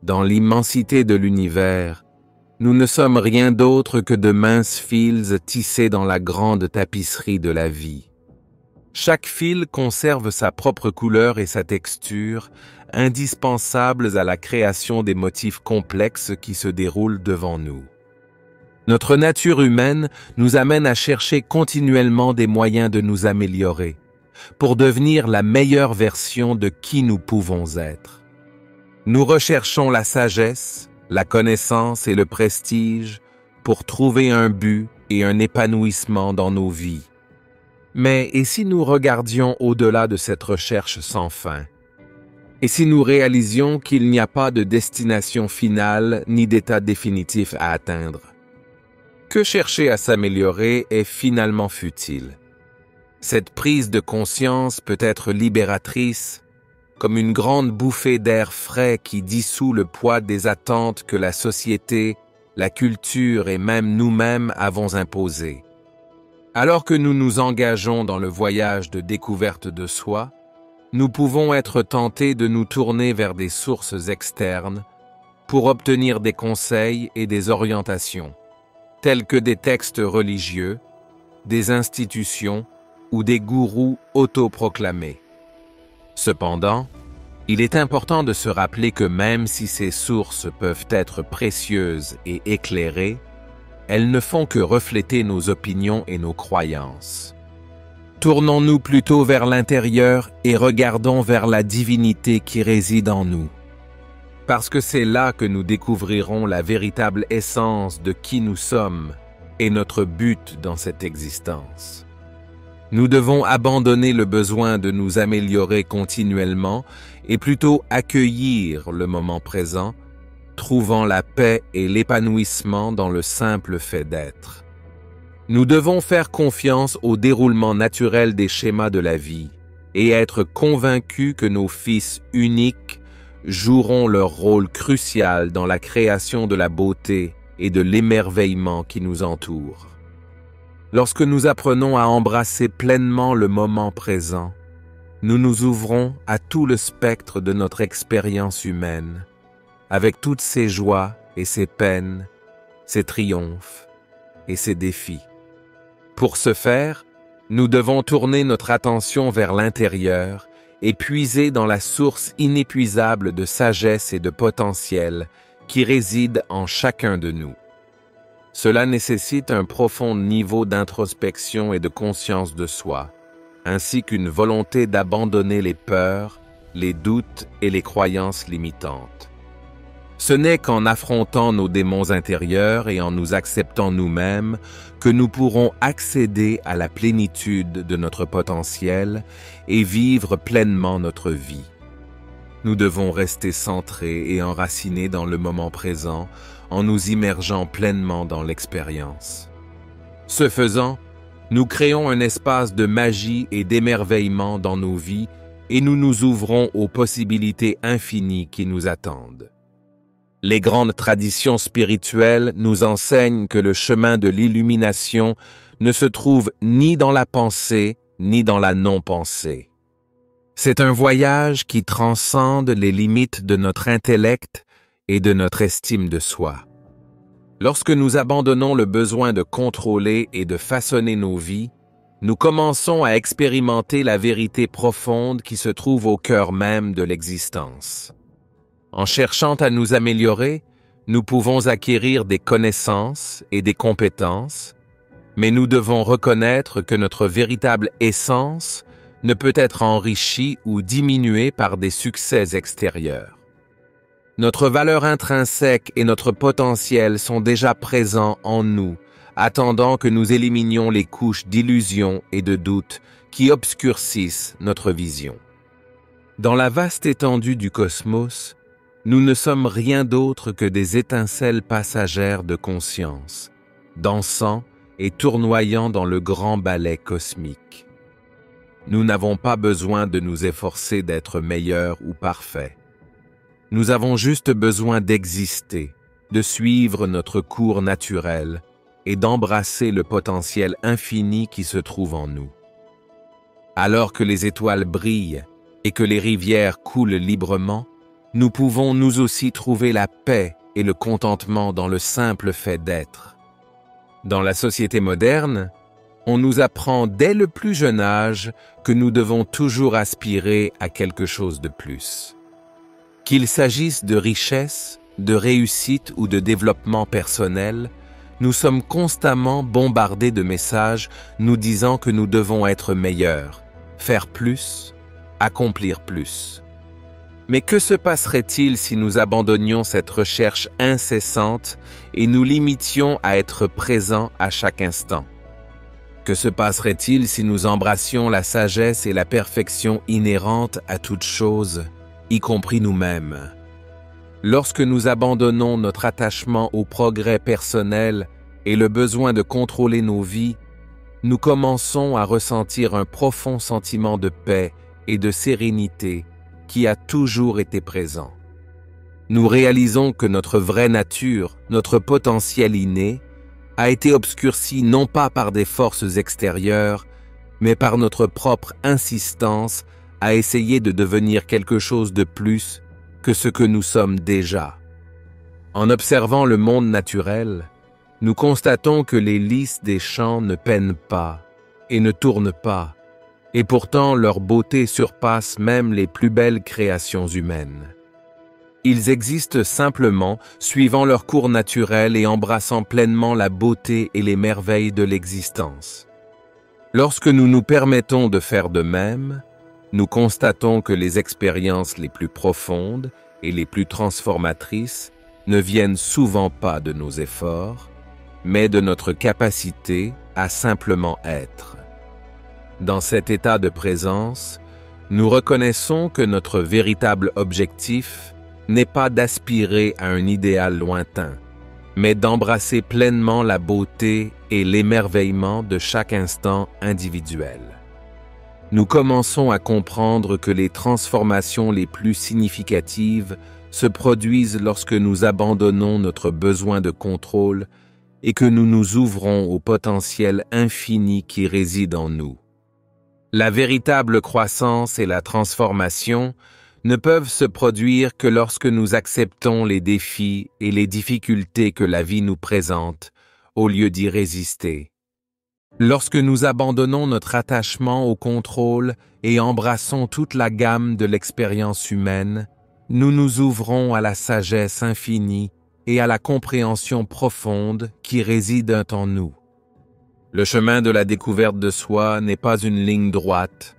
Dans l'immensité de l'univers, nous ne sommes rien d'autre que de minces fils tissés dans la grande tapisserie de la vie. Chaque fil conserve sa propre couleur et sa texture, indispensables à la création des motifs complexes qui se déroulent devant nous. Notre nature humaine nous amène à chercher continuellement des moyens de nous améliorer, pour devenir la meilleure version de qui nous pouvons être. Nous recherchons la sagesse, la connaissance et le prestige pour trouver un but et un épanouissement dans nos vies. Mais et si nous regardions au-delà de cette recherche sans fin? Et si nous réalisions qu'il n'y a pas de destination finale ni d'état définitif à atteindre? Que chercher à s'améliorer est finalement futile. Cette prise de conscience peut être libératrice, comme une grande bouffée d'air frais qui dissout le poids des attentes que la société, la culture et même nous-mêmes avons imposées. Alors que nous nous engageons dans le voyage de découverte de soi, nous pouvons être tentés de nous tourner vers des sources externes pour obtenir des conseils et des orientations, tels que des textes religieux, des institutions ou des gourous autoproclamés. Cependant, il est important de se rappeler que même si ces sources peuvent être précieuses et éclairées, elles ne font que refléter nos opinions et nos croyances. Tournons-nous plutôt vers l'intérieur et regardons vers la divinité qui réside en nous. Parce que c'est là que nous découvrirons la véritable essence de qui nous sommes et notre but dans cette existence. Nous devons abandonner le besoin de nous améliorer continuellement et plutôt accueillir le moment présent, trouvant la paix et l'épanouissement dans le simple fait d'être. Nous devons faire confiance au déroulement naturel des schémas de la vie et être convaincus que nos fils uniques joueront leur rôle crucial dans la création de la beauté et de l'émerveillement qui nous entoure. Lorsque nous apprenons à embrasser pleinement le moment présent, nous nous ouvrons à tout le spectre de notre expérience humaine, avec toutes ses joies et ses peines, ses triomphes et ses défis. Pour ce faire, nous devons tourner notre attention vers l'intérieur et puiser dans la source inépuisable de sagesse et de potentiel qui réside en chacun de nous. Cela nécessite un profond niveau d'introspection et de conscience de soi, ainsi qu'une volonté d'abandonner les peurs, les doutes et les croyances limitantes. Ce n'est qu'en affrontant nos démons intérieurs et en nous acceptant nous-mêmes que nous pourrons accéder à la plénitude de notre potentiel et vivre pleinement notre vie. Nous devons rester centrés et enracinés dans le moment présent en nous immergeant pleinement dans l'expérience. Ce faisant, nous créons un espace de magie et d'émerveillement dans nos vies et nous nous ouvrons aux possibilités infinies qui nous attendent. Les grandes traditions spirituelles nous enseignent que le chemin de l'illumination ne se trouve ni dans la pensée ni dans la non-pensée. C'est un voyage qui transcende les limites de notre intellect et de notre estime de soi. Lorsque nous abandonnons le besoin de contrôler et de façonner nos vies, nous commençons à expérimenter la vérité profonde qui se trouve au cœur même de l'existence. En cherchant à nous améliorer, nous pouvons acquérir des connaissances et des compétences, mais nous devons reconnaître que notre véritable essence ne peut être enrichie ou diminuée par des succès extérieurs. Notre valeur intrinsèque et notre potentiel sont déjà présents en nous, attendant que nous éliminions les couches d'illusions et de doutes qui obscurcissent notre vision. Dans la vaste étendue du cosmos, nous ne sommes rien d'autre que des étincelles passagères de conscience, dansant et tournoyant dans le grand ballet cosmique. Nous n'avons pas besoin de nous efforcer d'être meilleurs ou parfaits. Nous avons juste besoin d'exister, de suivre notre cours naturel et d'embrasser le potentiel infini qui se trouve en nous. Alors que les étoiles brillent et que les rivières coulent librement, nous pouvons nous aussi trouver la paix et le contentement dans le simple fait d'être. Dans la société moderne, on nous apprend dès le plus jeune âge que nous devons toujours aspirer à quelque chose de plus. Qu'il s'agisse de richesse, de réussite ou de développement personnel, nous sommes constamment bombardés de messages nous disant que nous devons être meilleurs, faire plus, accomplir plus. Mais que se passerait-il si nous abandonnions cette recherche incessante et nous limitions à être présents à chaque instant? Que se passerait-il si nous embrassions la sagesse et la perfection inhérentes à toute chose, y compris nous-mêmes? Lorsque nous abandonnons notre attachement au progrès personnel et le besoin de contrôler nos vies, nous commençons à ressentir un profond sentiment de paix et de sérénité qui a toujours été présent. Nous réalisons que notre vraie nature, notre potentiel inné, a été obscurci non pas par des forces extérieures, mais par notre propre insistance à essayer de devenir quelque chose de plus que ce que nous sommes déjà. En observant le monde naturel, nous constatons que les lys des champs ne peinent pas et ne tournent pas, et pourtant leur beauté surpasse même les plus belles créations humaines. Ils existent simplement, suivant leur cours naturel et embrassant pleinement la beauté et les merveilles de l'existence. Lorsque nous nous permettons de faire de même, nous constatons que les expériences les plus profondes et les plus transformatrices ne viennent souvent pas de nos efforts, mais de notre capacité à simplement être. Dans cet état de présence, nous reconnaissons que notre véritable objectif n'est pas d'aspirer à un idéal lointain, mais d'embrasser pleinement la beauté et l'émerveillement de chaque instant individuel. Nous commençons à comprendre que les transformations les plus significatives se produisent lorsque nous abandonnons notre besoin de contrôle et que nous nous ouvrons au potentiel infini qui réside en nous. La véritable croissance et la transformation ne peuvent se produire que lorsque nous acceptons les défis et les difficultés que la vie nous présente, au lieu d'y résister. Lorsque nous abandonnons notre attachement au contrôle et embrassons toute la gamme de l'expérience humaine, nous nous ouvrons à la sagesse infinie et à la compréhension profonde qui réside en nous. Le chemin de la découverte de soi n'est pas une ligne droite,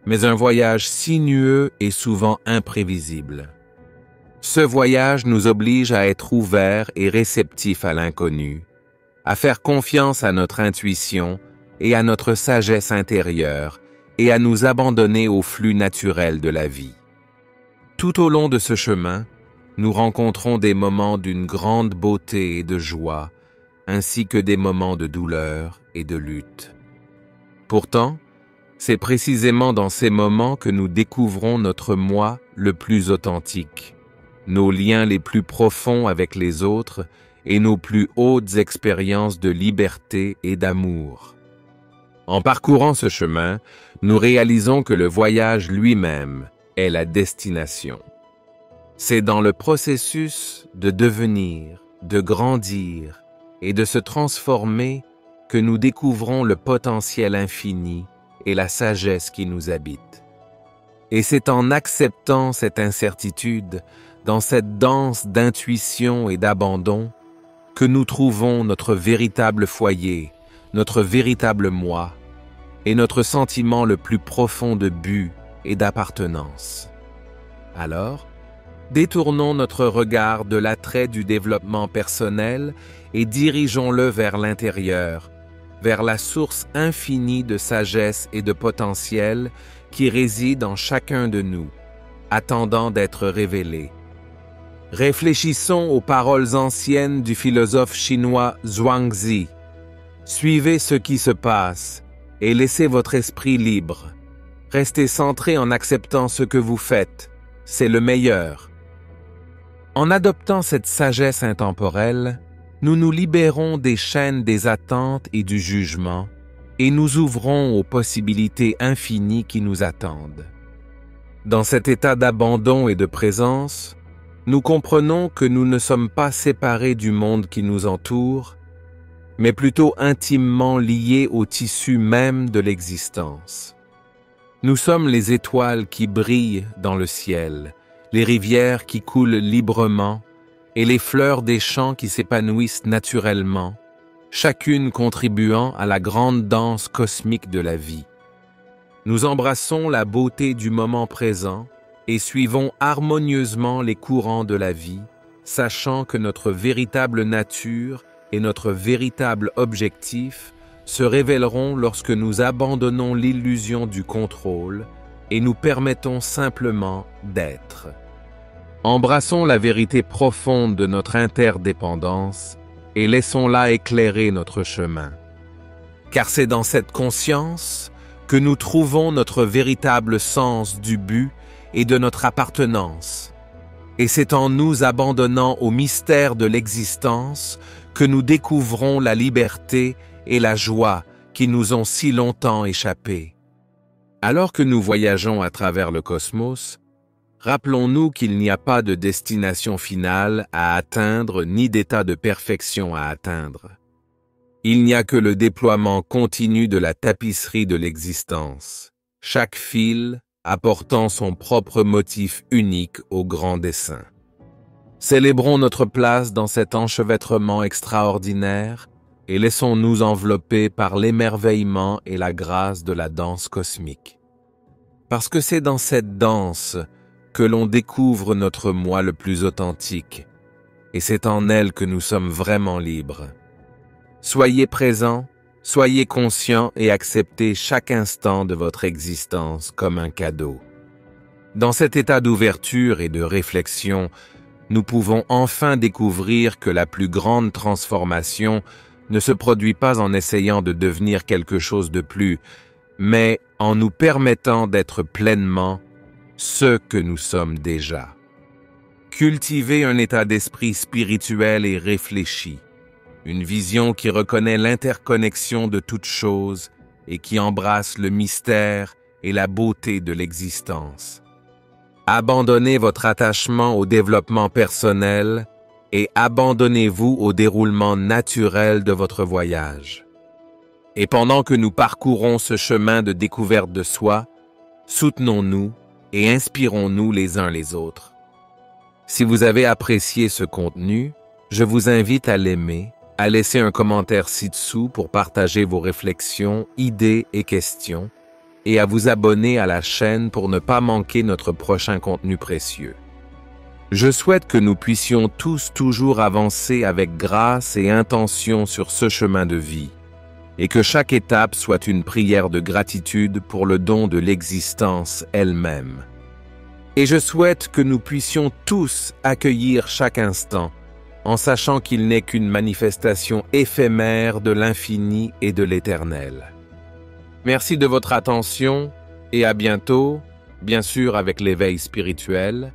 mais un voyage sinueux et souvent imprévisible. Ce voyage nous oblige à être ouverts et réceptifs à l'inconnu, à faire confiance à notre intuition et à notre sagesse intérieure et à nous abandonner au flux naturel de la vie. Tout au long de ce chemin, nous rencontrons des moments d'une grande beauté et de joie, ainsi que des moments de douleur et de lutte. Pourtant, c'est précisément dans ces moments que nous découvrons notre moi le plus authentique, nos liens les plus profonds avec les autres et nos plus hautes expériences de liberté et d'amour. En parcourant ce chemin, nous réalisons que le voyage lui-même est la destination. C'est dans le processus de devenir, de grandir et de se transformer que nous découvrons le potentiel infini et la sagesse qui nous habite. Et c'est en acceptant cette incertitude, dans cette danse d'intuition et d'abandon, que nous trouvons notre véritable foyer, notre véritable moi, et notre sentiment le plus profond de but et d'appartenance. Alors, détournons notre regard de l'attrait du développement personnel et dirigeons-le vers l'intérieur, vers la source infinie de sagesse et de potentiel qui réside en chacun de nous, attendant d'être révélée. Réfléchissons aux paroles anciennes du philosophe chinois Zhuangzi. Suivez ce qui se passe et laissez votre esprit libre. Restez centré en acceptant ce que vous faites, c'est le meilleur. En adoptant cette sagesse intemporelle, nous nous libérons des chaînes des attentes et du jugement et nous ouvrons aux possibilités infinies qui nous attendent. Dans cet état d'abandon et de présence, nous comprenons que nous ne sommes pas séparés du monde qui nous entoure, mais plutôt intimement liés au tissu même de l'existence. Nous sommes les étoiles qui brillent dans le ciel, les rivières qui coulent librement et les fleurs des champs qui s'épanouissent naturellement, chacune contribuant à la grande danse cosmique de la vie. Nous embrassons la beauté du moment présent et suivons harmonieusement les courants de la vie, sachant que notre véritable nature et notre véritable objectif se révéleront lorsque nous abandonnons l'illusion du contrôle et nous permettons simplement d'être. Embrassons la vérité profonde de notre interdépendance et laissons-la éclairer notre chemin. Car c'est dans cette conscience que nous trouvons notre véritable sens du but et de notre appartenance. Et c'est en nous abandonnant au mystère de l'existence que nous découvrons la liberté et la joie qui nous ont si longtemps échappé. Alors que nous voyageons à travers le cosmos, rappelons-nous qu'il n'y a pas de destination finale à atteindre ni d'état de perfection à atteindre. Il n'y a que le déploiement continu de la tapisserie de l'existence, chaque fil apportant son propre motif unique au grand dessin. Célébrons notre place dans cet enchevêtrement extraordinaire et laissons-nous envelopper par l'émerveillement et la grâce de la danse cosmique. Parce que c'est dans cette danse que l'on découvre notre moi le plus authentique, et c'est en elle que nous sommes vraiment libres. Soyez présents, soyez conscients et acceptez chaque instant de votre existence comme un cadeau. Dans cet état d'ouverture et de réflexion, nous pouvons enfin découvrir que la plus grande transformation ne se produit pas en essayant de devenir quelque chose de plus, mais en nous permettant d'être pleinement ce que nous sommes déjà. Cultivez un état d'esprit spirituel et réfléchi, une vision qui reconnaît l'interconnexion de toutes choses et qui embrasse le mystère et la beauté de l'existence. Abandonnez votre attachement au développement personnel et abandonnez-vous au déroulement naturel de votre voyage. Et pendant que nous parcourons ce chemin de découverte de soi, soutenons-nous et inspirons-nous les uns les autres. Si vous avez apprécié ce contenu, je vous invite à l'aimer, à laisser un commentaire ci-dessous pour partager vos réflexions, idées et questions, et à vous abonner à la chaîne pour ne pas manquer notre prochain contenu précieux. Je souhaite que nous puissions tous toujours avancer avec grâce et intention sur ce chemin de vie, et que chaque étape soit une prière de gratitude pour le don de l'existence elle-même. Et je souhaite que nous puissions tous accueillir chaque instant, en sachant qu'il n'est qu'une manifestation éphémère de l'infini et de l'éternel. Merci de votre attention et à bientôt, bien sûr avec l'éveil spirituel,